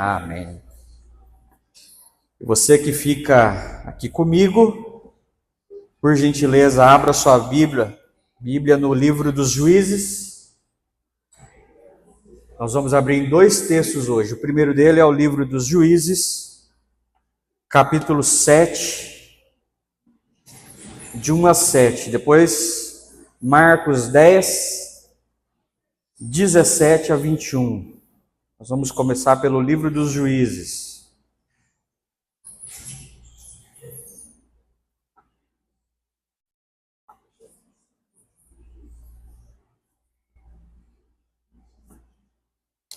Amém. Você que fica aqui comigo, por gentileza, abra sua Bíblia no livro dos Juízes. Nós vamos abrir em dois textos hoje. O primeiro dele é o livro dos Juízes, capítulo 7, de 1 a 7. Depois, Marcos 10, 17 a 21. Nós vamos começar pelo livro dos Juízes.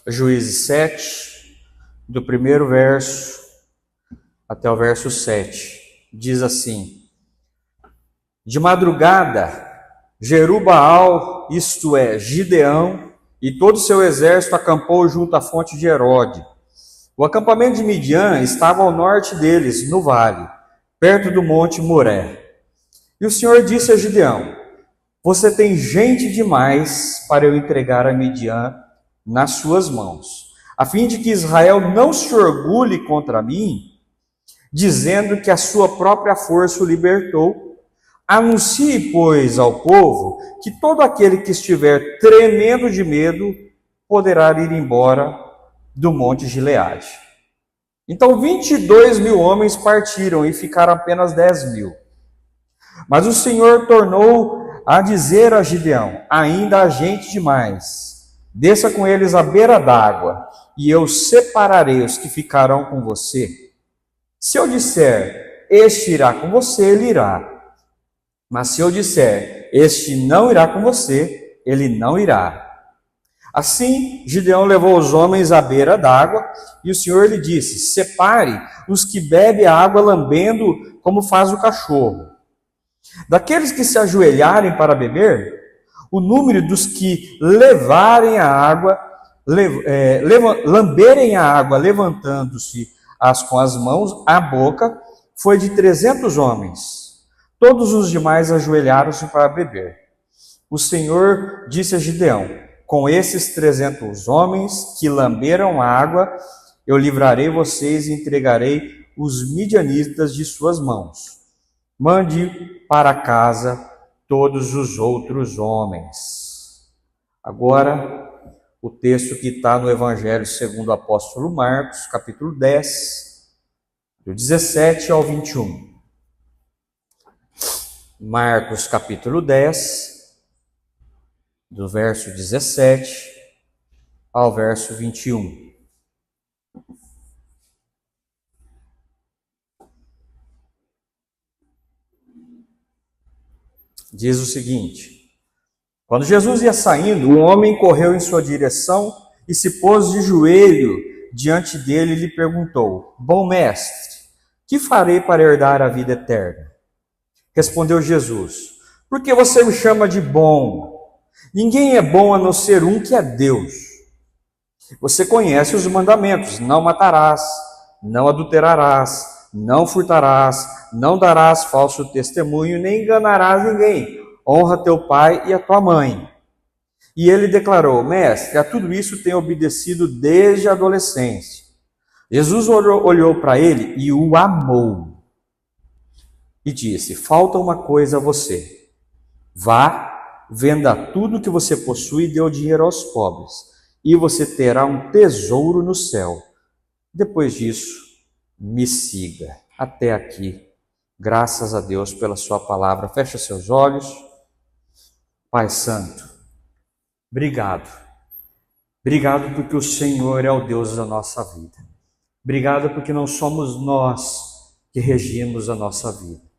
Juízes 7, do primeiro verso até o verso 7, diz assim: De madrugada, Jerubaal, isto é, Gideão, e todo o seu exército acampou junto à fonte de Herode. O acampamento de Midian estava ao norte deles, no vale, perto do monte Moré. E o Senhor disse a Gideão: Você tem gente demais para eu entregar a Midian nas suas mãos, a fim de que Israel não se orgulhe contra mim, dizendo que a sua própria força o libertou. Anuncie, pois, ao povo que todo aquele que estiver tremendo de medo poderá ir embora do monte Gileade. Então 22.000 homens partiram e ficaram apenas 10.000. Mas o Senhor tornou a dizer a Gideão: Ainda há gente demais. Desça com eles à beira d'água, e eu separarei os que ficarão com você. Se eu disser, este irá com você, ele irá. Mas se eu disser, este não irá com você, ele não irá. Assim, Gideão levou os homens à beira d'água, e o Senhor lhe disse: Separe os que bebem a água lambendo, como faz o cachorro. Daqueles que se ajoelharem para beber, o número dos que levarem a água, lamberem a água, levantando-se com as mãos à boca, foi de 300 homens. Todos os demais ajoelharam-se para beber. O Senhor disse a Gideão: Com esses 300 homens que lamberam a água, eu livrarei vocês e entregarei os midianitas de suas mãos. Mande para casa todos os outros homens. Agora, o texto que está no Evangelho segundo o apóstolo Marcos, capítulo 10, do 17 ao 21. Marcos, capítulo 10, do verso 17 ao verso 21. Diz o seguinte: Quando Jesus ia saindo, um homem correu em sua direção e se pôs de joelho diante dele e lhe perguntou: Bom mestre, que farei para herdar a vida eterna? Respondeu Jesus: Por que você me chama de bom? Ninguém é bom a não ser um, que é Deus. Você conhece os mandamentos: não matarás, não adulterarás, não furtarás, não darás falso testemunho, nem enganarás ninguém. Honra teu pai e a tua mãe. E ele declarou: Mestre, a tudo isso tenho obedecido desde a adolescência. Jesus olhou para ele e o amou. E disse: Falta uma coisa a você. Vá, venda tudo que você possui e dê o dinheiro aos pobres, e você terá um tesouro no céu. Depois disso, me siga. Até aqui. Graças a Deus pela sua palavra. Feche seus olhos. Pai Santo, obrigado. Obrigado porque o Senhor é o Deus da nossa vida. Obrigado porque não somos nós que regimos a nossa vida.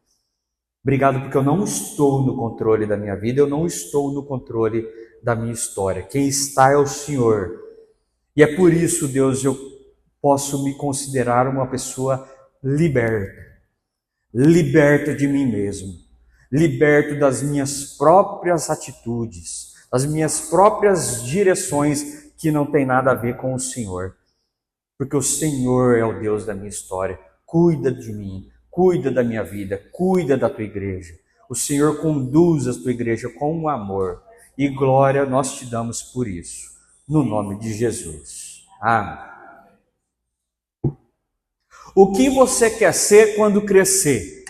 Obrigado porque eu não estou no controle da minha vida, eu não estou no controle da minha história. Quem está é o Senhor. E é por isso, Deus, eu posso me considerar uma pessoa liberta. Liberta de mim mesmo. Liberto das minhas próprias atitudes, das minhas próprias direções que não tem nada a ver com o Senhor. Porque o Senhor é o Deus da minha história. Cuida de mim. Cuida da minha vida, cuida da tua igreja. O Senhor conduz a tua igreja com amor. E glória nós te damos por isso. No nome de Jesus. Amém. O que você quer ser quando crescer?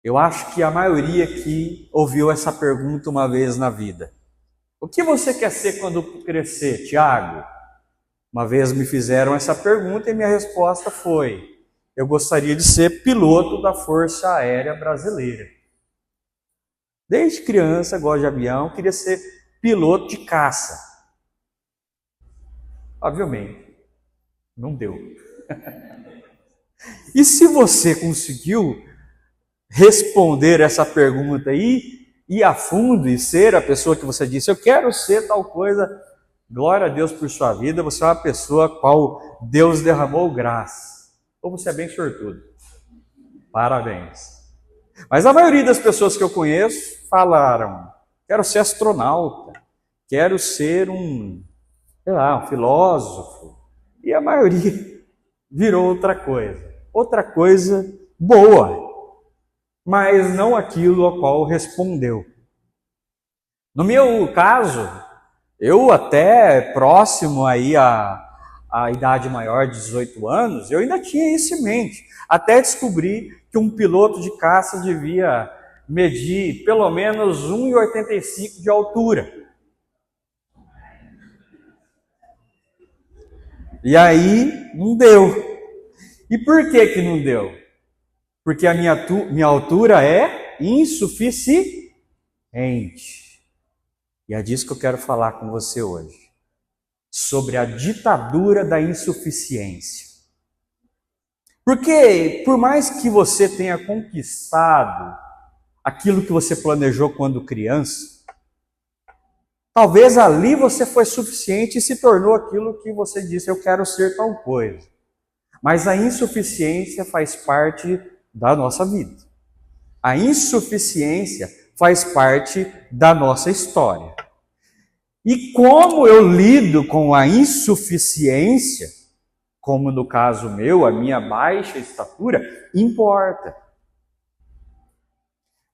Eu acho que a maioria aqui ouviu essa pergunta uma vez na vida. O que você quer ser quando crescer, Tiago? Uma vez me fizeram essa pergunta e minha resposta foi: eu gostaria de ser piloto da Força Aérea Brasileira. Desde criança, gosto de avião, queria ser piloto de caça. Obviamente, não deu. E se você conseguiu responder essa pergunta aí, ir a fundo e ser a pessoa que você disse, eu quero ser tal coisa, glória a Deus por sua vida, você é uma pessoa a qual Deus derramou graça. Ou você é bem sortudo. Parabéns. Mas a maioria das pessoas que eu conheço falaram, quero ser astronauta, quero ser um filósofo. E a maioria virou outra coisa boa, mas não aquilo ao qual respondeu. No meu caso, eu até próximo aí à idade maior de 18 anos, eu ainda tinha isso em mente, até descobri que um piloto de caça devia medir pelo menos 1,85 de altura. E aí, não deu. E por que não deu? Porque a minha altura é insuficiente. E é disso que eu quero falar com você hoje. Sobre a ditadura da insuficiência. Porque, por mais que você tenha conquistado aquilo que você planejou quando criança, talvez ali você foi suficiente e se tornou aquilo que você disse, eu quero ser tal coisa. Mas a insuficiência faz parte da nossa vida. A insuficiência faz parte da nossa história. E como eu lido com a insuficiência, como no caso meu, a minha baixa estatura, importa.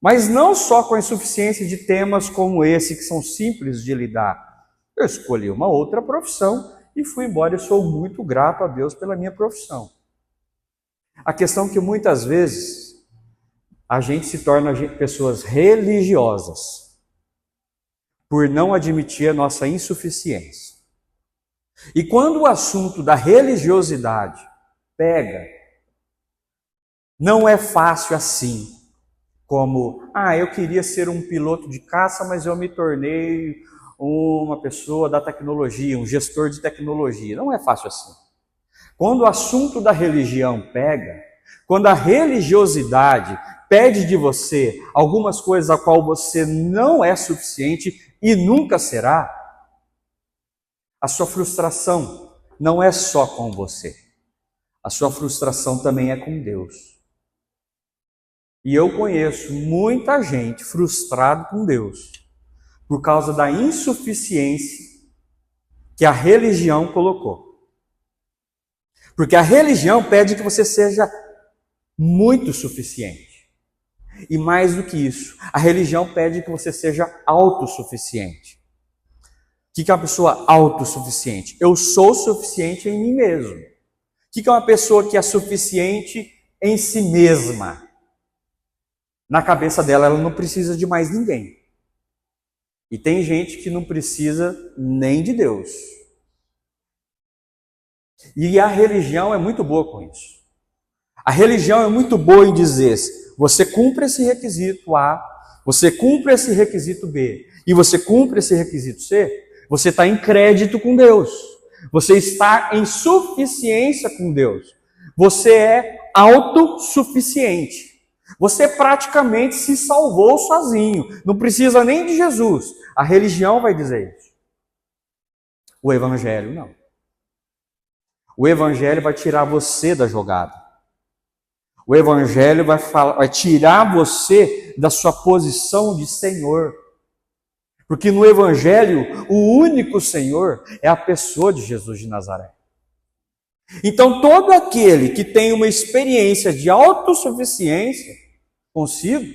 Mas não só com a insuficiência de temas como esse, que são simples de lidar. Eu escolhi uma outra profissão e fui embora e sou muito grato a Deus pela minha profissão. A questão é que muitas vezes a gente se torna pessoas religiosas por não admitir a nossa insuficiência. E quando o assunto da religiosidade pega, não é fácil assim, como, eu queria ser um piloto de caça, mas eu me tornei uma pessoa da tecnologia, um gestor de tecnologia. Não é fácil assim. Quando o assunto da religião pega, quando a religiosidade pede de você algumas coisas a qual você não é suficiente e nunca será, a sua frustração não é só com você. A sua frustração também é com Deus. E eu conheço muita gente frustrada com Deus por causa da insuficiência que a religião colocou. Porque a religião pede que você seja muito suficiente. E mais do que isso, a religião pede que você seja autossuficiente. O que é uma pessoa autossuficiente? Eu sou suficiente em mim mesmo. O que é uma pessoa que é suficiente em si mesma? Na cabeça dela, ela não precisa de mais ninguém. E tem gente que não precisa nem de Deus. E a religião é muito boa com isso. A religião é muito boa em dizer, você cumpre esse requisito A, você cumpre esse requisito B, e você cumpre esse requisito C, você está em crédito com Deus. Você está em suficiência com Deus. Você é autossuficiente. Você praticamente se salvou sozinho. Não precisa nem de Jesus. A religião vai dizer isso. O Evangelho não. O Evangelho vai tirar você da jogada. O Evangelho vai tirar você da sua posição de Senhor. Porque no Evangelho, o único Senhor é a pessoa de Jesus de Nazaré. Então, todo aquele que tem uma experiência de autossuficiência consigo,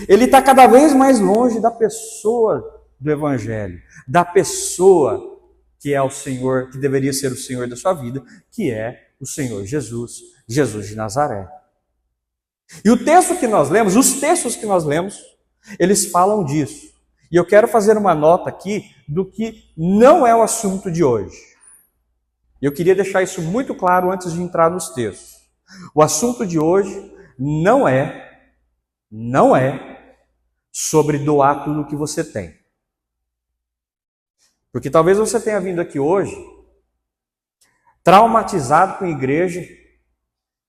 ele está cada vez mais longe da pessoa do Evangelho, da pessoa que é o Senhor, que deveria ser o Senhor da sua vida, que é o Senhor Jesus, Jesus de Nazaré. E o texto que nós lemos, os textos que nós lemos, eles falam disso. E eu quero fazer uma nota aqui do que não é o assunto de hoje. E eu queria deixar isso muito claro antes de entrar nos textos. O assunto de hoje não é sobre doar tudo o que você tem. Porque talvez você tenha vindo aqui hoje traumatizado com a igreja,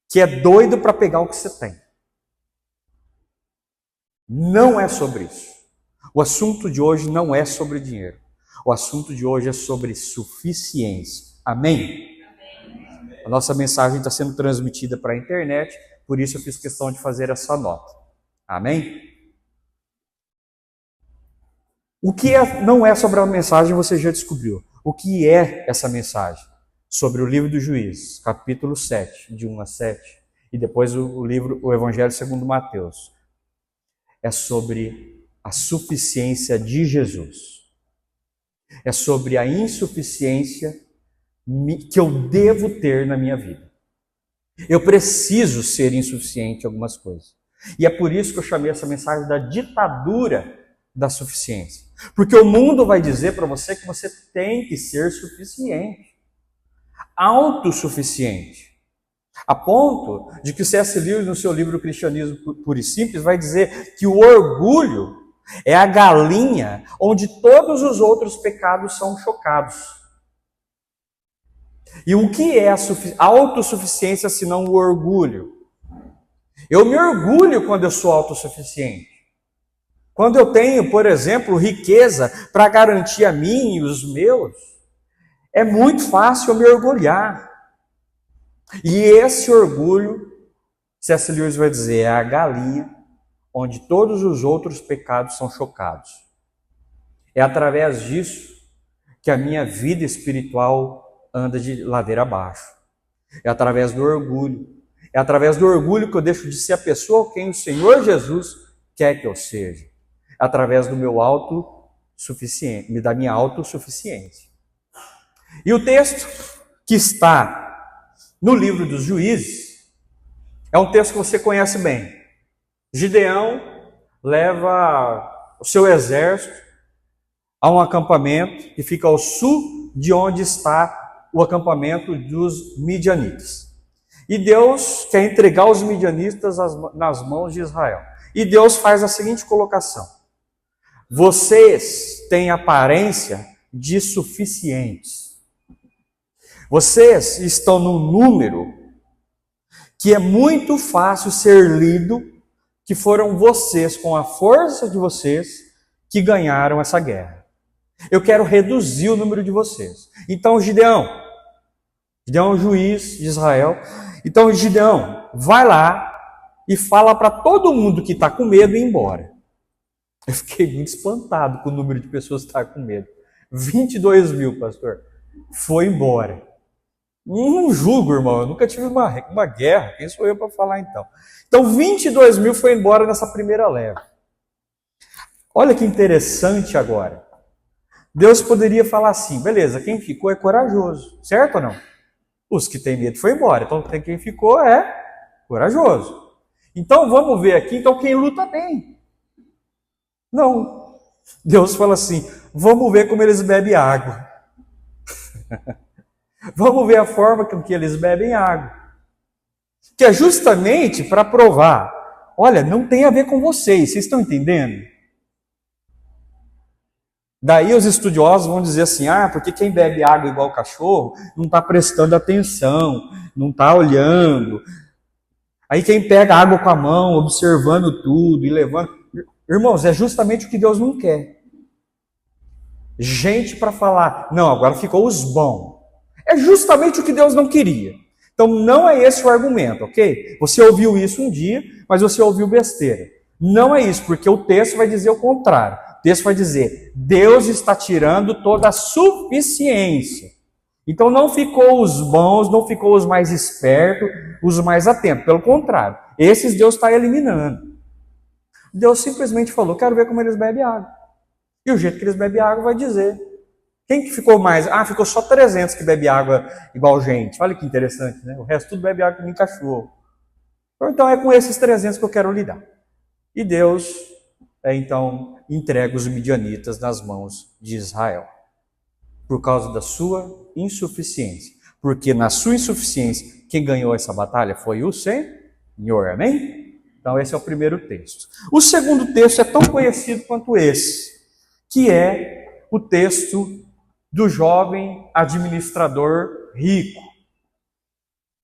que é doido para pegar o que você tem. Não é sobre isso. O assunto de hoje não é sobre dinheiro. O assunto de hoje é sobre suficiência. Amém? A nossa mensagem está sendo transmitida para a internet, por isso eu fiz questão de fazer essa nota. Amém? O que não é sobre a mensagem, você já descobriu. O que é essa mensagem? Sobre o livro do Juízes, capítulo 7, de 1 a 7, e depois o Evangelho segundo Mateus. É sobre a suficiência de Jesus. É sobre a insuficiência que eu devo ter na minha vida. Eu preciso ser insuficiente em algumas coisas. E é por isso que eu chamei essa mensagem da ditadura da suficiência. Porque o mundo vai dizer para você que você tem que ser suficiente. Autossuficiente. A ponto de que o C.S. Lewis, no seu livro Cristianismo Puro e Simples, vai dizer que o orgulho é a galinha onde todos os outros pecados são chocados. E o que é a autossuficiência senão o orgulho? Eu me orgulho quando eu sou autossuficiente. Quando eu tenho, por exemplo, riqueza para garantir a mim e os meus, é muito fácil eu me orgulhar. E esse orgulho, C.S. Lewis vai dizer, é a galinha onde todos os outros pecados são chocados. É através disso que a minha vida espiritual anda de ladeira abaixo. É através do orgulho. É através do orgulho que eu deixo de ser a pessoa quem o Senhor Jesus quer que eu seja. É através do meu autossuficiente, da minha autossuficiência. E o texto que está no livro dos Juízes é um texto que você conhece bem. Gideão leva o seu exército a um acampamento que fica ao sul de onde está o acampamento dos midianitas. E Deus quer entregar os midianitas nas mãos de Israel. E Deus faz a seguinte colocação: vocês têm aparência de suficientes. Vocês estão num número que é muito fácil ser lido, que foram vocês, com a força de vocês, que ganharam essa guerra. Eu quero reduzir o número de vocês. Então, Gideão é o juiz de Israel. Então, Gideão, vai lá e fala para todo mundo que está com medo ir embora. Eu fiquei muito espantado com o número de pessoas que estão com medo. 22 mil, pastor. Foi embora. Não julgo, irmão. Eu nunca tive uma guerra. Quem sou eu para falar então? Então, 22 mil foi embora nessa primeira leva. Olha que interessante agora. Deus poderia falar assim, beleza, quem ficou é corajoso. Certo ou não? Os que têm medo foi embora. Então, quem ficou é corajoso. Então, vamos ver aqui. Então, quem luta bem. Não. Deus fala assim, vamos ver como eles bebem água. Vamos ver a forma com que eles bebem água. Que é justamente para provar. Olha, não tem a ver com vocês estão entendendo? Daí os estudiosos vão dizer assim, porque quem bebe água igual cachorro não está prestando atenção, não está olhando. Aí quem pega água com a mão, observando tudo e levando... Irmãos, é justamente o que Deus não quer. Gente para falar, não, agora ficou os bons. É justamente o que Deus não queria. Então não é esse o argumento, ok? Você ouviu isso um dia, mas você ouviu besteira. Não é isso, porque o texto vai dizer o contrário. O texto vai dizer, Deus está tirando toda a suficiência. Então não ficou os bons, não ficou os mais espertos, os mais atentos. Pelo contrário, esses Deus está eliminando. Deus simplesmente falou, quero ver como eles bebem água. E o jeito que eles bebem água vai dizer Quem que ficou mais? Ah, ficou só 300 que bebe água igual gente. Olha que interessante, né? O resto tudo bebe água que nem cachorro. Então é com esses 300 que eu quero lidar. E Deus, então, entrega os midianitas nas mãos de Israel. Por causa da sua insuficiência. Porque na sua insuficiência, quem ganhou essa batalha foi o Senhor. Amém? Então esse é o primeiro texto. O segundo texto é tão conhecido quanto esse, que é o texto do jovem administrador rico.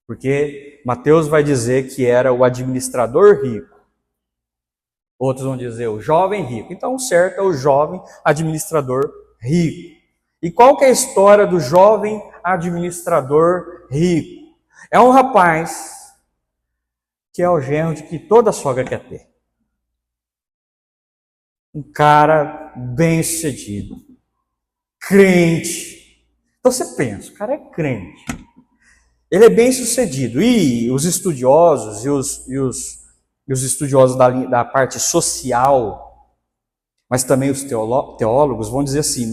Porque Mateus vai dizer que era o administrador rico. Outros vão dizer o jovem rico. Então o certo é o jovem administrador rico. E qual que é a história do jovem administrador rico? É um rapaz que é o genro de que toda sogra quer ter. Um cara bem-sucedido, crente. Então você pensa, o cara é crente. Ele é bem-sucedido. E os estudiosos e os estudiosos da parte social, mas também os teólogos vão dizer assim,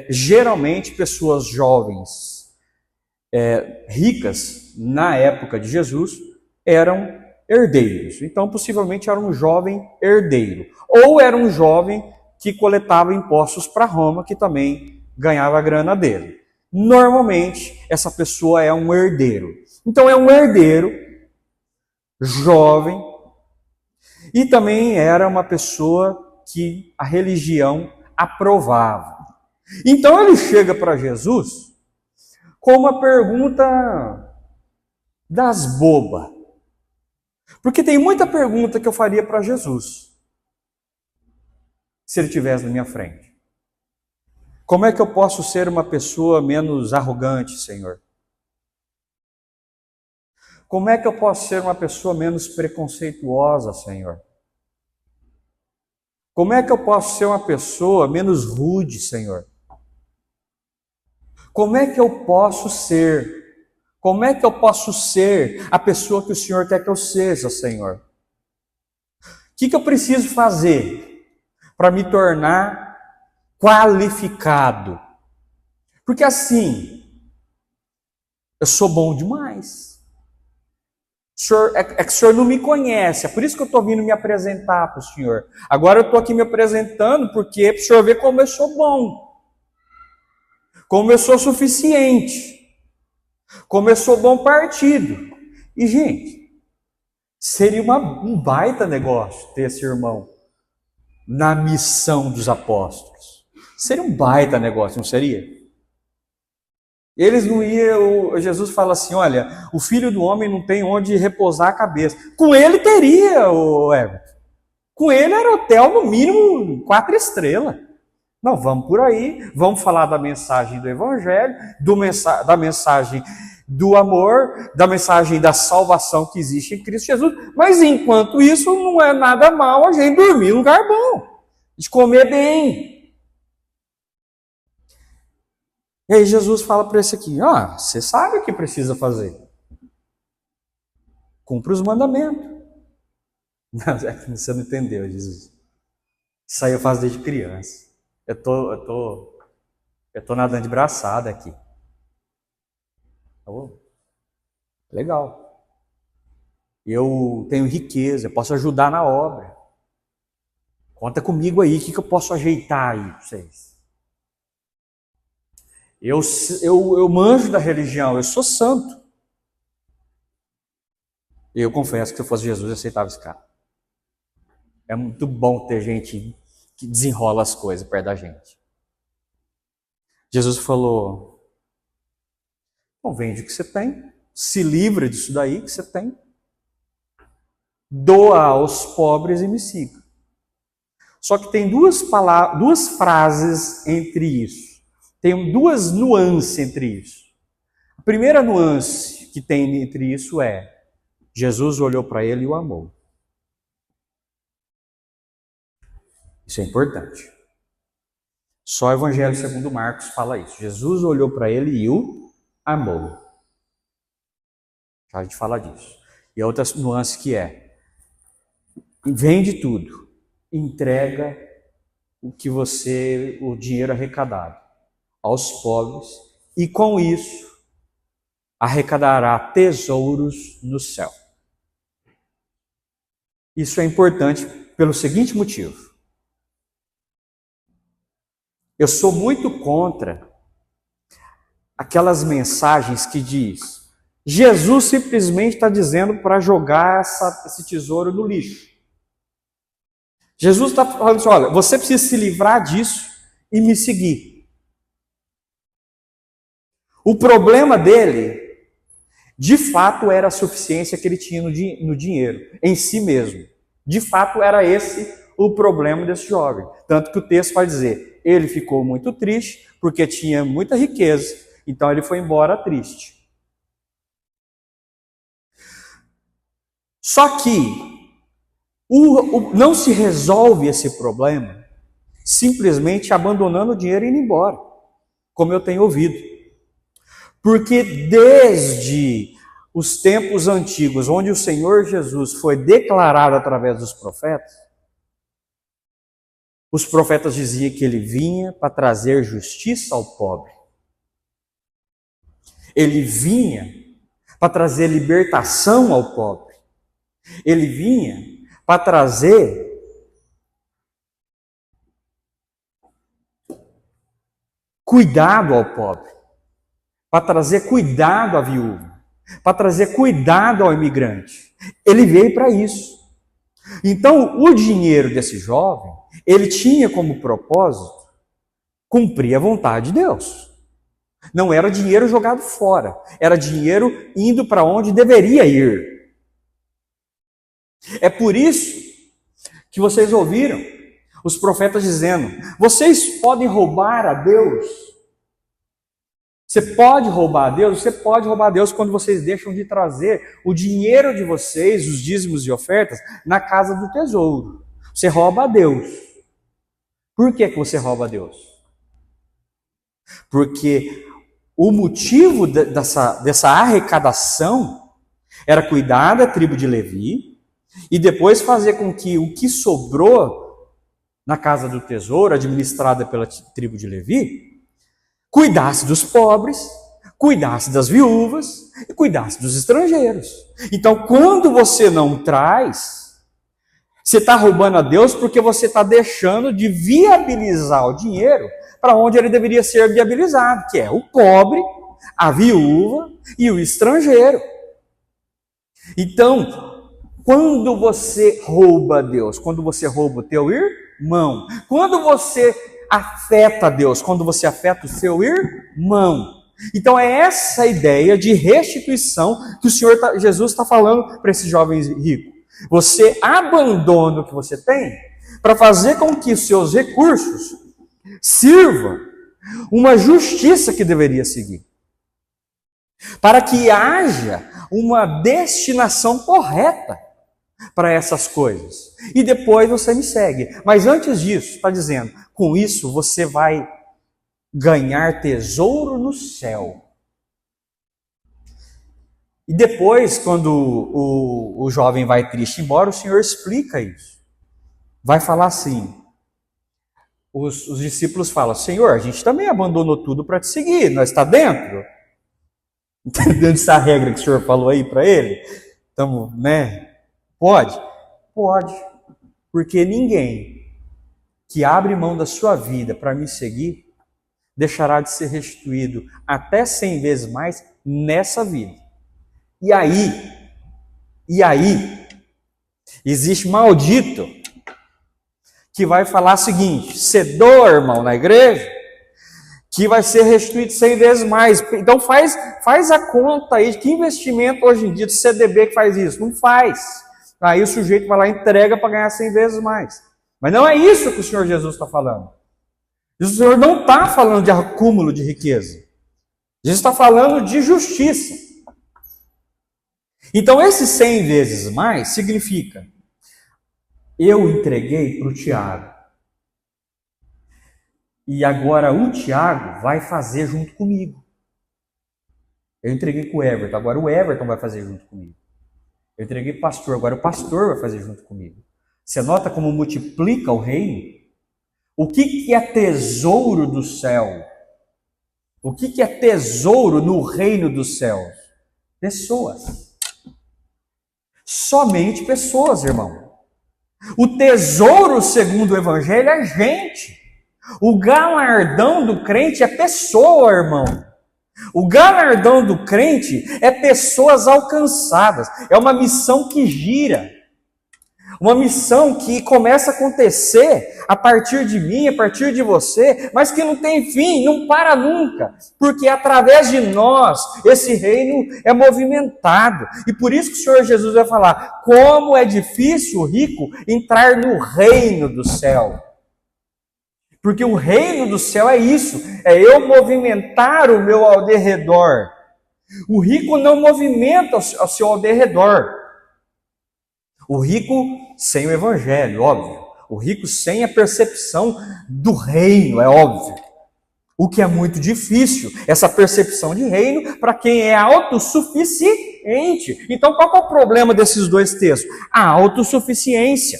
geralmente pessoas jovens ricas, na época de Jesus, eram herdeiros. Então, possivelmente, era um jovem herdeiro. Ou era um jovem que coletava impostos para Roma, que também ganhava a grana dele. Normalmente, essa pessoa é um herdeiro. Então, é um herdeiro, jovem, e também era uma pessoa que a religião aprovava. Então, ele chega para Jesus com uma pergunta das bobas. Porque tem muita pergunta que eu faria para Jesus, se ele estivesse na minha frente. Como é que eu posso ser uma pessoa menos arrogante, Senhor? Como é que eu posso ser uma pessoa menos preconceituosa, Senhor? Como é que eu posso ser uma pessoa menos rude, Senhor? Como é que eu posso ser? Como é que eu posso ser a pessoa que o Senhor quer que eu seja, Senhor? O que eu preciso fazer para me tornar qualificado? Porque assim, eu sou bom demais. O senhor, é que o Senhor não me conhece, é por isso que eu estou vindo me apresentar para o Senhor. Agora eu estou aqui me apresentando porque é para o Senhor ver como eu sou bom, como eu sou suficiente, como eu sou bom partido. E, gente, seria um baita negócio ter esse irmão na missão dos apóstolos. Seria um baita negócio, não seria? Eles não iam, Jesus fala assim, olha, o filho do homem não tem onde repousar a cabeça. Com ele teria, o Everton. Com ele era hotel no mínimo 4 estrelas. Não, vamos por aí, vamos falar da mensagem do evangelho, da mensagem do amor, da mensagem da salvação que existe em Cristo Jesus. Mas enquanto isso, não é nada mal a gente dormir num lugar bom, de comer bem. E aí Jesus fala para esse aqui, você sabe o que precisa fazer. Cumpre os mandamentos. Não, você não entendeu, Jesus. Isso aí eu faço desde criança. Eu tô nadando de braçada aqui. Legal. Eu tenho riqueza, eu posso ajudar na obra. Conta comigo aí, o que eu posso ajeitar aí para vocês? Eu manjo da religião, eu sou santo. Eu confesso que se eu fosse Jesus, eu aceitava esse cara. É muito bom ter gente que desenrola as coisas perto da gente. Jesus falou, então vende o que você tem, se livra disso daí que você tem, doa aos pobres e me siga. Só que tem duas frases entre isso. Tem duas nuances entre isso. A primeira nuance que tem entre isso é, Jesus olhou para ele e o amou. Isso é importante. Só o Evangelho segundo Marcos fala isso. Jesus olhou para ele e o amou. Já a gente fala disso. E a outra nuance que é, vende tudo, entrega o dinheiro arrecadado. aos pobres e com isso arrecadará tesouros no céu. Isso é importante pelo seguinte motivo. Eu sou muito contra aquelas mensagens que diz Jesus simplesmente está dizendo para jogar esse tesouro no lixo. Jesus está falando assim, olha, você precisa se livrar disso e me seguir. O problema dele, de fato, era a suficiência que ele tinha no dinheiro, em si mesmo. De fato, era esse o problema desse jovem. Tanto que o texto vai dizer, ele ficou muito triste porque tinha muita riqueza, então ele foi embora triste. Só que não se resolve esse problema simplesmente abandonando o dinheiro e indo embora, como eu tenho ouvido. Porque desde os tempos antigos, onde o Senhor Jesus foi declarado através dos profetas, os profetas diziam que ele vinha para trazer justiça ao pobre. Ele vinha para trazer libertação ao pobre. Ele vinha para trazer cuidado ao pobre, para trazer cuidado à viúva, para trazer cuidado ao imigrante. Ele veio para isso. Então, o dinheiro desse jovem, ele tinha como propósito cumprir a vontade de Deus. Não era dinheiro jogado fora, era dinheiro indo para onde deveria ir. É por isso que vocês ouviram os profetas dizendo, vocês podem roubar a Deus. Você pode roubar a Deus? Você pode roubar a Deus quando vocês deixam de trazer o dinheiro de vocês, os dízimos e ofertas, na casa do tesouro. Você rouba a Deus. Por que você rouba a Deus? Porque o motivo dessa arrecadação era cuidar da tribo de Levi e depois fazer com que o que sobrou na casa do tesouro, administrada pela tribo de Levi, cuidasse dos pobres, cuidasse das viúvas e cuidasse dos estrangeiros. Então, quando você não traz, você está roubando a Deus porque você está deixando de viabilizar o dinheiro para onde ele deveria ser viabilizado, que é o pobre, a viúva e o estrangeiro. Então, quando você rouba a Deus, quando você rouba o teu irmão, quando você afeta a Deus, quando você afeta o seu irmão. Então é essa ideia de restituição que o Senhor Jesus está falando para esse jovem rico. Você abandona o que você tem para fazer com que os seus recursos sirvam uma justiça que deveria seguir. Para que haja uma destinação correta para essas coisas. E depois você me segue. Mas antes disso, está dizendo, com isso você vai ganhar tesouro no céu. E depois, quando o jovem vai triste embora, o Senhor explica isso. Vai falar assim, os discípulos falam, Senhor, a gente também abandonou tudo para te seguir, nós está dentro? Entendendo essa regra que o Senhor falou aí para ele? Então, né? Pode? Pode. Porque ninguém que abre mão da sua vida para me seguir, deixará de ser restituído até 100 vezes mais nessa vida. E aí, existe maldito que vai falar o seguinte, cedor, irmão, na igreja, que vai ser restituído 100 vezes mais. Então faz a conta aí, que investimento hoje em dia de CDB que faz isso? Não faz. Aí o sujeito vai lá e entrega para ganhar 100 vezes mais. Mas não é isso que o Senhor Jesus está falando. O Senhor não está falando de acúmulo de riqueza. Jesus está falando de justiça. Então esse 100 vezes mais significa, eu entreguei para o Tiago. E agora o Tiago vai fazer junto comigo. Eu entreguei com o Everton, agora o Everton vai fazer junto comigo. Eu entreguei para o pastor, agora o pastor vai fazer junto comigo. Você nota como multiplica o reino? O que é tesouro do céu? O que é tesouro no reino dos céus? Pessoas. Somente pessoas, irmão. O tesouro, segundo o Evangelho, é gente. O galardão do crente é pessoa, irmão. O galardão do crente é pessoas alcançadas. É uma missão que gira. Uma missão que começa a acontecer a partir de mim, a partir de você, mas que não tem fim, não para nunca. Porque através de nós, esse reino é movimentado. E por isso que o Senhor Jesus vai falar, como é difícil o rico entrar no reino do céu. Porque o reino do céu é isso, é eu movimentar o meu ao derredor. O rico não movimenta ao seu ao derredor. O rico sem o evangelho, óbvio. O rico sem a percepção do reino, é óbvio. O que é muito difícil, essa percepção de reino para quem é autossuficiente. Então, qual é o problema desses dois textos? A autossuficiência.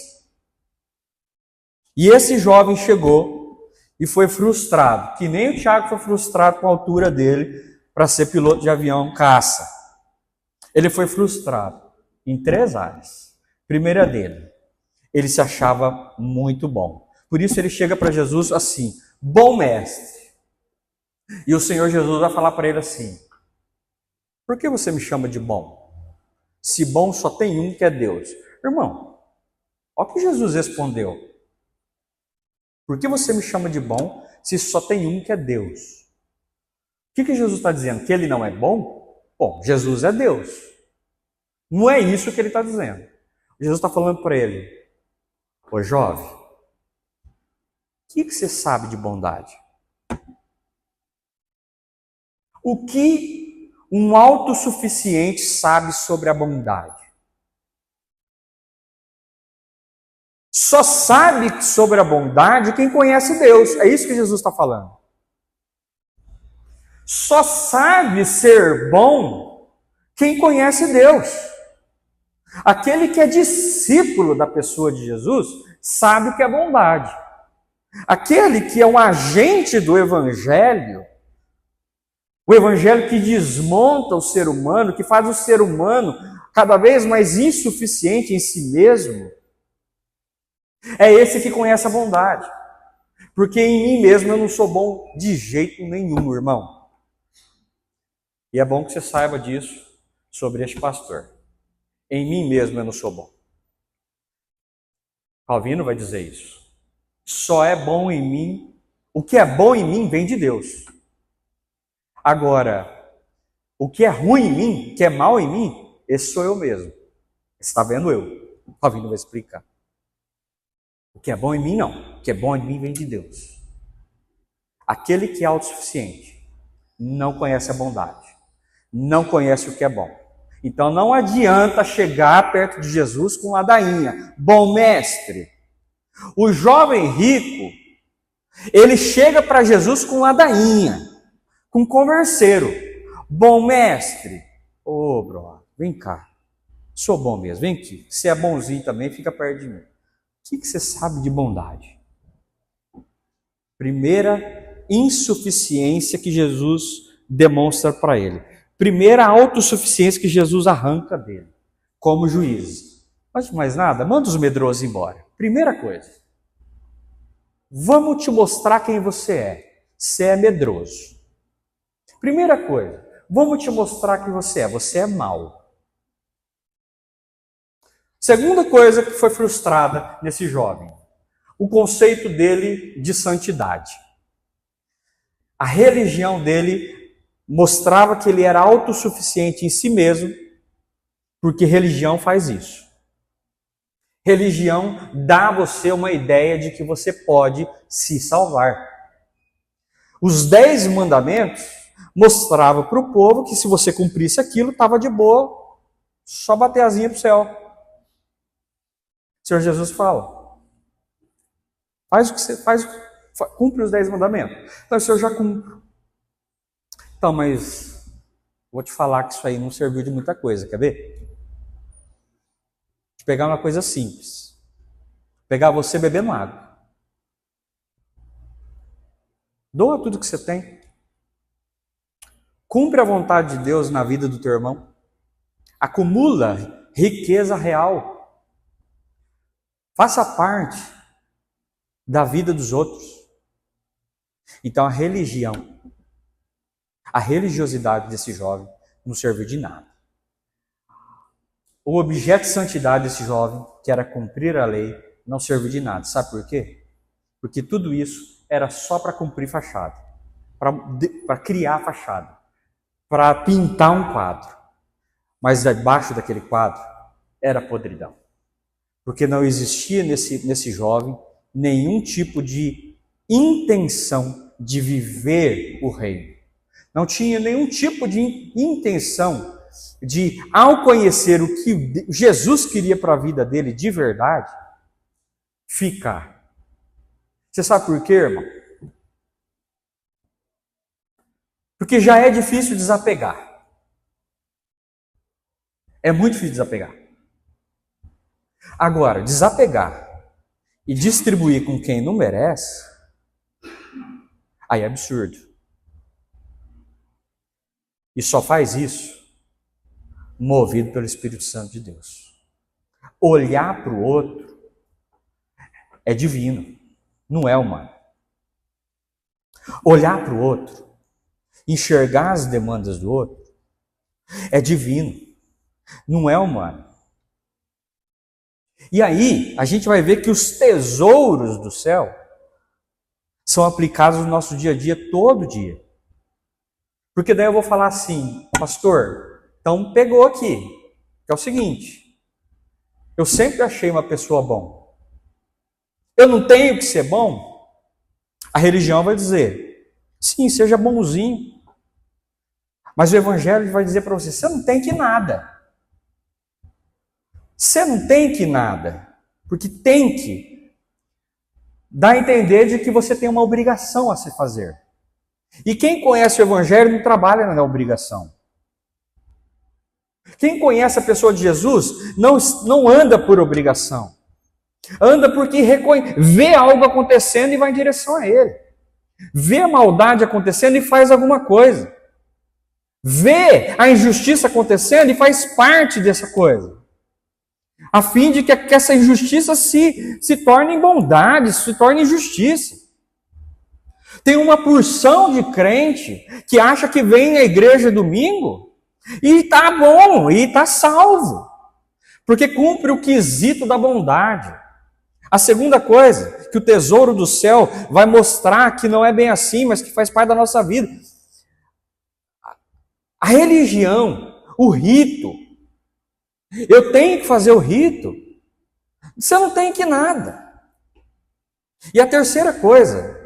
E esse jovem chegou e foi frustrado, que nem o Tiago foi frustrado com a altura dele para ser piloto de avião caça. Ele foi frustrado em 3 áreas. Primeira dele, ele se achava muito bom. Por isso ele chega para Jesus assim, bom mestre. E o Senhor Jesus vai falar para ele assim, por que você me chama de bom? Se bom só tem um que é Deus. Irmão, olha o que Jesus respondeu. Por que você me chama de bom se só tem um que é Deus? O que Jesus está dizendo? Que ele não é bom? Bom, Jesus é Deus. Não é isso que ele está dizendo. Jesus está falando para ele, ô jovem, o que você sabe de bondade? O que um autossuficiente sabe sobre a bondade? Só sabe sobre a bondade quem conhece Deus. É isso que Jesus está falando. Só sabe ser bom quem conhece Deus. Aquele que é discípulo da pessoa de Jesus sabe o que é bondade. Aquele que é um agente do Evangelho, o Evangelho que desmonta o ser humano, que faz o ser humano cada vez mais insuficiente em si mesmo, é esse que conhece a bondade. Porque em mim mesmo eu não sou bom de jeito nenhum, irmão. E é bom que você saiba disso sobre este pastor. Em mim mesmo eu não sou bom. Calvino vai dizer isso. Só é bom em mim, o que é bom em mim vem de Deus. Agora, o que é ruim em mim, o que é mal em mim, esse sou eu mesmo. Está vendo eu? Calvino vai explicar. O que é bom em mim, não. O que é bom em mim vem de Deus. Aquele que é autossuficiente não conhece a bondade. Não conhece o que é bom. Então não adianta chegar perto de Jesus com ladainha. Bom mestre. O jovem rico, ele chega para Jesus com ladainha, com converseiro. Bom mestre. Ô, brother, vem cá. Sou bom mesmo, vem aqui. Se é bonzinho também, fica perto de mim. O que você sabe de bondade? Primeira insuficiência que Jesus demonstra para ele. Primeira autossuficiência que Jesus arranca dele, como juiz. Mas mais nada, manda os medrosos embora. Primeira coisa, vamos te mostrar quem você é. Você é medroso. Primeira coisa, vamos te mostrar quem você é mau. Segunda coisa que foi frustrada nesse jovem, o conceito dele de santidade. A religião dele mostrava que ele era autossuficiente em si mesmo, porque religião faz isso. Religião dá a você uma ideia de que você pode se salvar. Os 10 mandamentos mostravam para o povo que se você cumprisse aquilo, estava de boa, só bater asinha para o céu. O Senhor Jesus fala, faz o que você faz, cumpre os 10 mandamentos. Então, o Senhor já cumpre. Então, mas vou te falar que isso aí não serviu de muita coisa, quer ver? Vou pegar uma coisa simples. Pegar você bebendo água. Doa tudo que você tem. Cumpre a vontade de Deus na vida do teu irmão. Acumula riqueza real. Faça parte da vida dos outros. Então a religiosidade desse jovem não serviu de nada. O objeto de santidade desse jovem, que era cumprir a lei, não serviu de nada. Sabe por quê? Porque tudo isso era só para cumprir fachada, para criar fachada, para pintar um quadro. Mas debaixo daquele quadro era podridão. Porque não existia nesse jovem nenhum tipo de intenção de viver o reino. Não tinha nenhum tipo de intenção de, ao conhecer o que Jesus queria para a vida dele de verdade, ficar. Você sabe por quê, irmão? Porque já é difícil desapegar. É muito difícil desapegar. Agora, desapegar e distribuir com quem não merece, aí é absurdo. E só faz isso movido pelo Espírito Santo de Deus. Olhar para o outro é divino, não é humano. Olhar para o outro, enxergar as demandas do outro, é divino, não é humano. E aí, a gente vai ver que os tesouros do céu são aplicados no nosso dia a dia, todo dia. Porque daí eu vou falar assim, pastor, então pegou aqui, que é o seguinte, eu sempre achei uma pessoa bom. Eu não tenho que ser bom? A religião vai dizer, sim, seja bonzinho. Mas o evangelho vai dizer para você, você não tem que nada. Você não tem que nada, porque tem que dá a entender de que você tem uma obrigação a se fazer. E quem conhece o Evangelho não trabalha na obrigação. Quem conhece a pessoa de Jesus não anda por obrigação. Anda porque vê algo acontecendo e vai em direção a ele. Vê a maldade acontecendo e faz alguma coisa. Vê a injustiça acontecendo e faz parte dessa coisa. A fim de que essa injustiça se torne em bondade, se torne em justiça. Tem uma porção de crente que acha que vem à igreja domingo e está bom, e está salvo, porque cumpre o quesito da bondade. A segunda coisa, que o tesouro do céu vai mostrar que não é bem assim, mas que faz parte da nossa vida. A religião, o rito, eu tenho que fazer o rito, você não tem que nada. E a terceira coisa,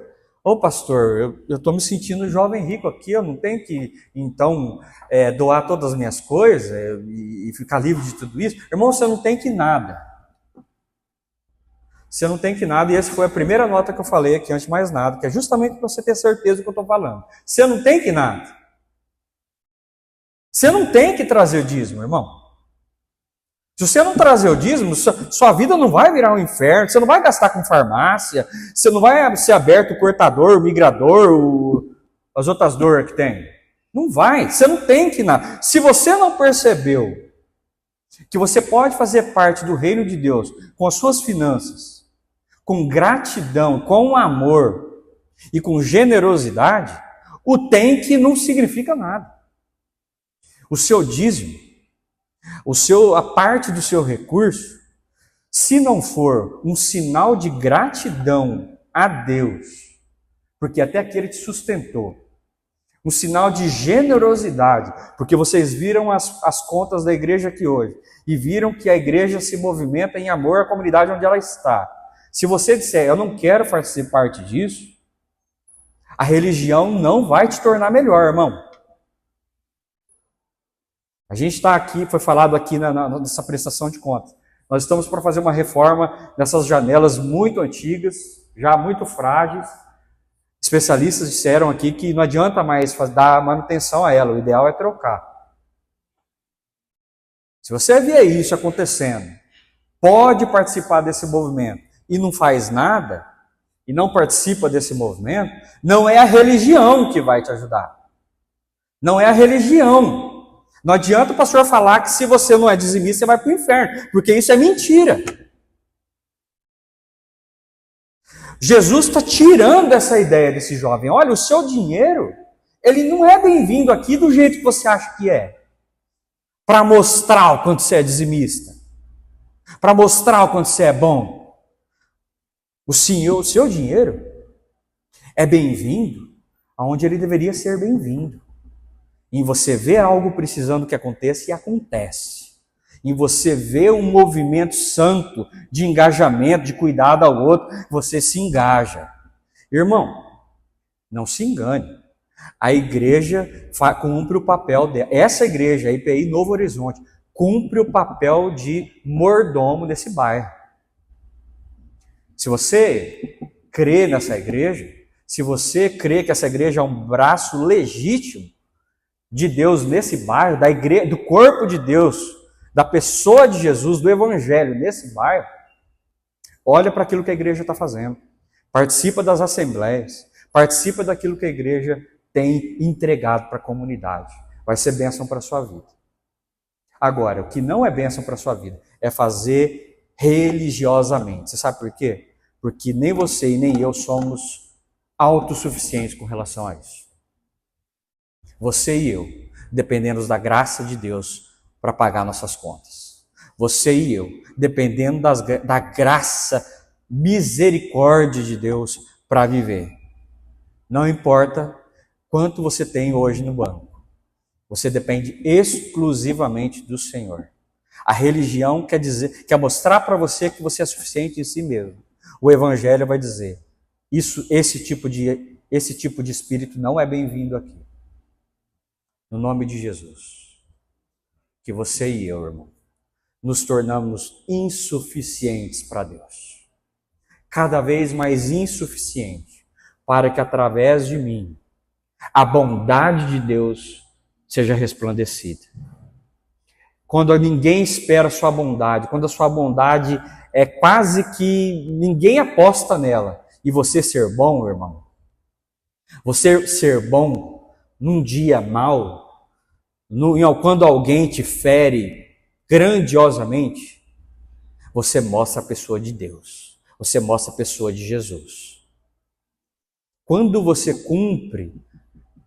pastor, eu estou me sentindo jovem rico aqui, eu não tenho que, então, doar todas as minhas coisas e ficar livre de tudo isso. Irmão, você não tem que nada. Você não tem que nada, e essa foi a primeira nota que eu falei aqui, antes de mais nada, que é justamente para você ter certeza do que eu estou falando. Você não tem que nada. Você não tem que trazer dízimo, irmão. Se você não trazer o dízimo, sua vida não vai virar um inferno, você não vai gastar com farmácia, você não vai ser aberto o cortador, o migrador, as outras dores que tem. Não vai, você não tem que nada. Se você não percebeu que você pode fazer parte do reino de Deus com as suas finanças, com gratidão, com amor e com generosidade, o tem que não significa nada. O seu dízimo, a parte do seu recurso, se não for um sinal de gratidão a Deus, porque até aquele te sustentou, um sinal de generosidade, porque vocês viram as contas da igreja aqui hoje, e viram que a igreja se movimenta em amor à comunidade onde ela está. Se você disser, eu não quero fazer parte disso, a religião não vai te tornar melhor, irmão. A gente está aqui, foi falado aqui nessa prestação de contas. Nós estamos para fazer uma reforma dessas janelas muito antigas, já muito frágeis. Especialistas disseram aqui que não adianta mais dar manutenção a ela, o ideal é trocar. Se você vê isso acontecendo, pode participar desse movimento e não faz nada, e não participa desse movimento, não é a religião que vai te ajudar. não é a religião. Não adianta o pastor falar que se você não é dizimista, você vai para o inferno, porque isso é mentira. Jesus está tirando essa ideia desse jovem. Olha, o seu dinheiro, ele não é bem-vindo aqui do jeito que você acha que é. Para mostrar o quanto você é dizimista. Para mostrar o quanto você é bom. O seu dinheiro é bem-vindo aonde ele deveria ser bem-vindo. Em você ver algo precisando que aconteça e acontece. Em você ver um movimento santo de engajamento, de cuidado ao outro, você se engaja. Irmão, não se engane. A igreja cumpre o papel dela. Essa igreja, a IPI Novo Horizonte, cumpre o papel de mordomo desse bairro. Se você crê nessa igreja, se você crê que essa igreja é um braço legítimo de Deus nesse bairro, da igreja, do corpo de Deus, da pessoa de Jesus, do evangelho nesse bairro, olha para aquilo que a igreja está fazendo. Participa das assembleias, participa daquilo que a igreja tem entregado para a comunidade. Vai ser bênção para a sua vida. Agora, o que não é bênção para a sua vida é fazer religiosamente. Você sabe por quê? Porque nem você e nem eu somos autossuficientes com relação a isso. Você e eu dependemos da graça de Deus para pagar nossas contas. Você e eu dependendo da graça, misericórdia de Deus para viver. Não importa quanto você tem hoje no banco. Você depende exclusivamente do Senhor. A religião quer mostrar para você que você é suficiente em si mesmo. O Evangelho vai dizer, esse tipo de espírito não é bem-vindo aqui. No nome de Jesus. Que você e eu, irmão, nos tornamos insuficientes para Deus. Cada vez mais insuficiente, para que através de mim, a bondade de Deus seja resplandecida. Quando ninguém espera a sua bondade, quando a sua bondade é quase que ninguém aposta nela, e você ser bom, irmão, você ser bom num dia mau, quando alguém te fere grandiosamente, você mostra a pessoa de Deus, você mostra a pessoa de Jesus. Quando você cumpre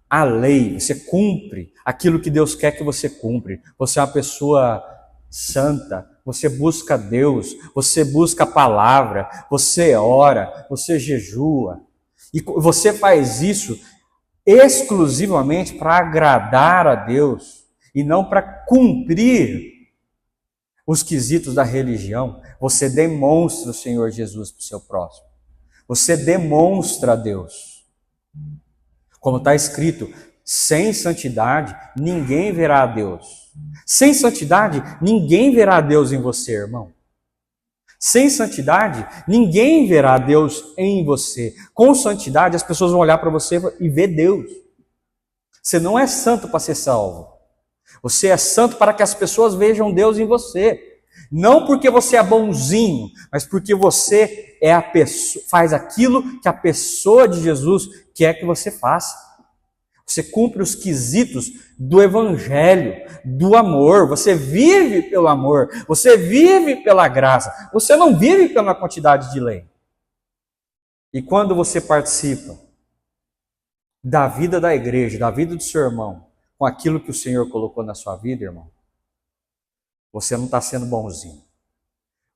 a lei, você cumpre aquilo que Deus quer que você cumpre. Você é uma pessoa santa, você busca Deus, você busca a palavra, você ora, você jejua. E você faz isso exclusivamente para agradar a Deus e não para cumprir os quesitos da religião. Você demonstra o Senhor Jesus para o seu próximo. Você demonstra a Deus. Como está escrito, sem santidade, ninguém verá a Deus. Sem santidade, ninguém verá a Deus em você, irmão. Sem santidade, ninguém verá a Deus em você. Com santidade, as pessoas vão olhar para você e ver Deus. Você não é santo para ser salvo. Você é santo para que as pessoas vejam Deus em você. Não porque você é bonzinho, mas porque você é a pessoa, faz aquilo que a pessoa de Jesus quer que você faça. Você cumpre os quesitos do evangelho, do amor. Você vive pelo amor, você vive pela graça. Você não vive pela quantidade de lei. E quando você participa da vida da igreja, da vida do seu irmão, com aquilo que o Senhor colocou na sua vida, irmão, você não está sendo bonzinho.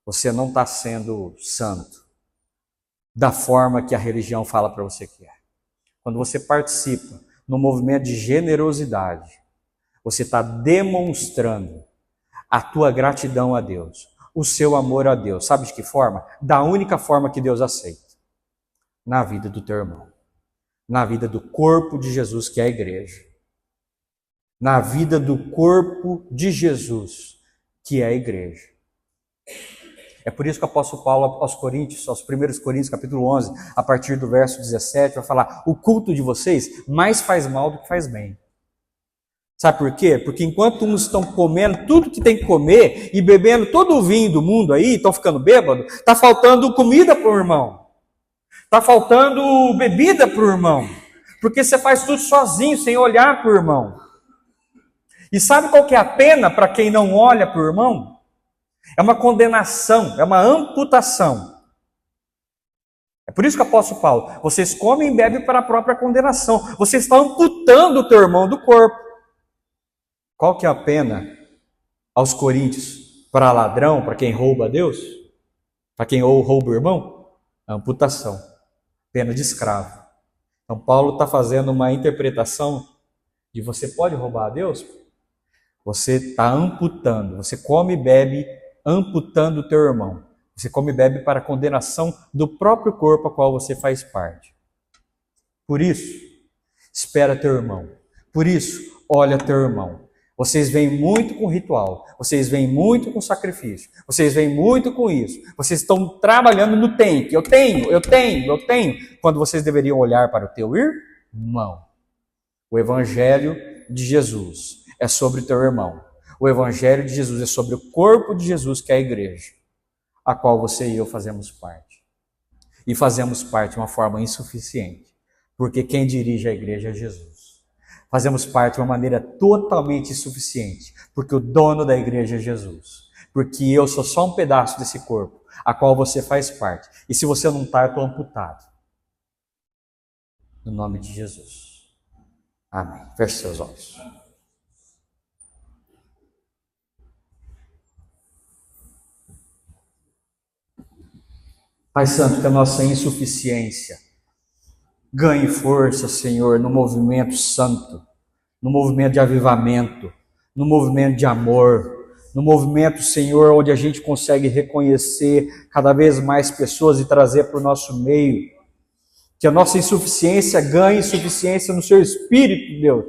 Você não está sendo santo da forma que a religião fala para você que é. Quando você participa no movimento de generosidade, você está demonstrando a tua gratidão a Deus, o seu amor a Deus. Sabe de que forma? Da única forma que Deus aceita. Na vida do teu irmão. Na vida do corpo de Jesus, que é a igreja. Na vida do corpo de Jesus, que é a igreja. É por isso que o apóstolo Paulo aos Coríntios, aos 1 Coríntios, capítulo 11, a partir do verso 17, vai falar, o culto de vocês mais faz mal do que faz bem. Sabe por quê? Porque enquanto uns estão comendo tudo que tem que comer e bebendo todo o vinho do mundo aí, estão ficando bêbados, está faltando comida para o irmão. Está faltando bebida para o irmão. Porque você faz tudo sozinho, sem olhar para o irmão. E sabe qual que é a pena para quem não olha para o irmão? É uma condenação, é uma amputação. É por isso que o apóstolo Paulo, vocês comem e bebem para a própria condenação. Você está amputando o teu irmão do corpo. Qual que é a pena aos coríntios? Para ladrão, para quem rouba a Deus? Para quem rouba o irmão? A amputação. Pena de escravo. Então Paulo está fazendo uma interpretação de você pode roubar a Deus? Você está amputando. Você come e bebe amputando o teu irmão. Você come e bebe para a condenação do próprio corpo a qual você faz parte. Por isso, espera teu irmão. Por isso, olha teu irmão. Vocês vêm muito com ritual. Vocês vêm muito com sacrifício. Vocês vêm muito com isso. Vocês estão trabalhando no tem. Eu tenho. Quando vocês deveriam olhar para o teu irmão. O Evangelho de Jesus é sobre o teu irmão. O Evangelho de Jesus é sobre o corpo de Jesus, que é a igreja, a qual você e eu fazemos parte. E fazemos parte de uma forma insuficiente, porque quem dirige a igreja é Jesus. Fazemos parte de uma maneira totalmente insuficiente, porque o dono da igreja é Jesus. Porque eu sou só um pedaço desse corpo, a qual você faz parte. E se você não está, eu estou amputado. No nome de Jesus. Amém. Feche seus olhos. Pai Santo, que a nossa insuficiência ganhe força, Senhor, no movimento santo, no movimento de avivamento, no movimento de amor, no movimento, Senhor, onde a gente consegue reconhecer cada vez mais pessoas e trazer para o nosso meio. Que a nossa insuficiência ganhe suficiência no Seu Espírito, Deus,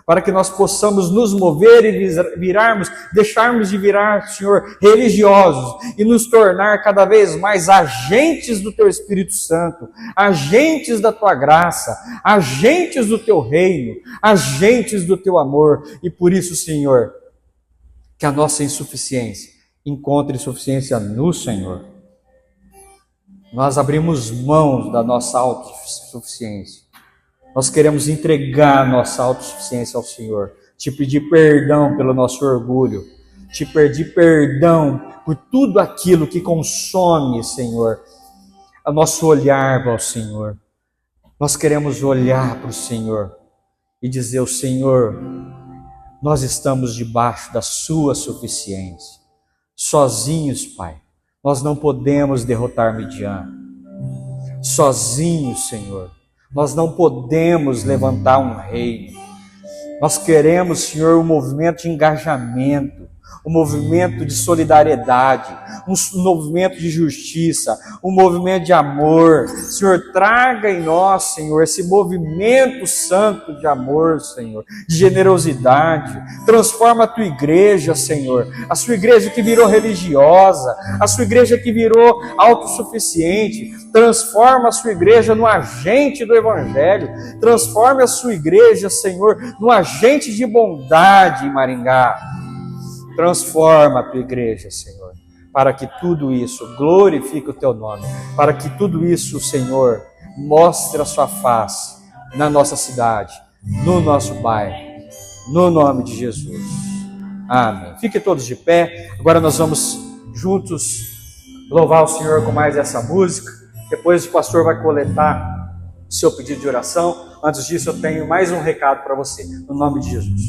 para que nós possamos nos mover e deixarmos de virar, Senhor, religiosos e nos tornar cada vez mais agentes do Teu Espírito Santo, agentes da Tua graça, agentes do Teu reino, agentes do Teu amor. E por isso, Senhor, que a nossa insuficiência encontre suficiência no Senhor. Nós abrimos mãos da nossa autossuficiência. Nós queremos entregar a nossa autossuficiência ao Senhor. Te pedir perdão pelo nosso orgulho. Te pedir perdão por tudo aquilo que consome, Senhor, o nosso olhar para o Senhor. Nós queremos olhar para o Senhor e dizer ao Senhor, nós estamos debaixo da sua suficiência. Sozinhos, Pai. Nós não podemos derrotar Midian. Sozinhos, Senhor. Nós não podemos levantar um reino. Nós queremos, Senhor, um movimento de engajamento, um movimento de solidariedade, um movimento de justiça, um movimento de amor. Senhor, traga em nós, Senhor, esse movimento santo de amor, Senhor, de generosidade. Transforma a Tua igreja, Senhor, a Sua igreja que virou religiosa, a Sua igreja que virou autossuficiente. Transforma a Sua igreja no agente do Evangelho. Transforma a Sua igreja, Senhor, no agente de bondade em Maringá. Transforma a Tua igreja, Senhor, para que tudo isso glorifique o Teu nome, para que tudo isso, Senhor, mostre a Sua face na nossa cidade, no nosso bairro, no nome de Jesus. Amém. Fiquem todos de pé. Agora nós vamos juntos louvar o Senhor com mais essa música. Depois o pastor vai coletar o seu pedido de oração. Antes disso, eu tenho mais um recado para você, no nome de Jesus.